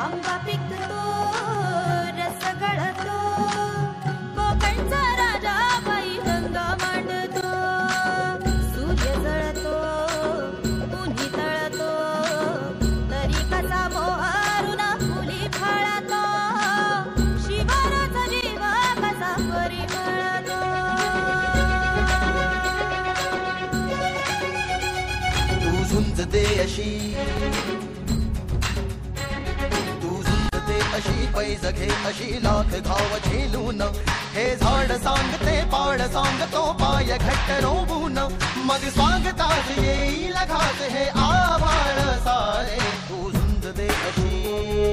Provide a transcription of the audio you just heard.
आंबा पिकतो रस गळतो कोकणचा राजा बाई गंगा मांडतो सूर्य जळतो उन्ही तळतो तरी कसा मोहरून फुली फाळतो शिवाराचा जीवा कसा परिमळतो तू झुंजते अशी अशी पैज घे अशी लाख घाव झेलून हे झाड सांगते पाड सांगतो पाय घट्ट रोवून मग स्वागतास येईल घास हे आभाळ सारे तू झुंज दे अशी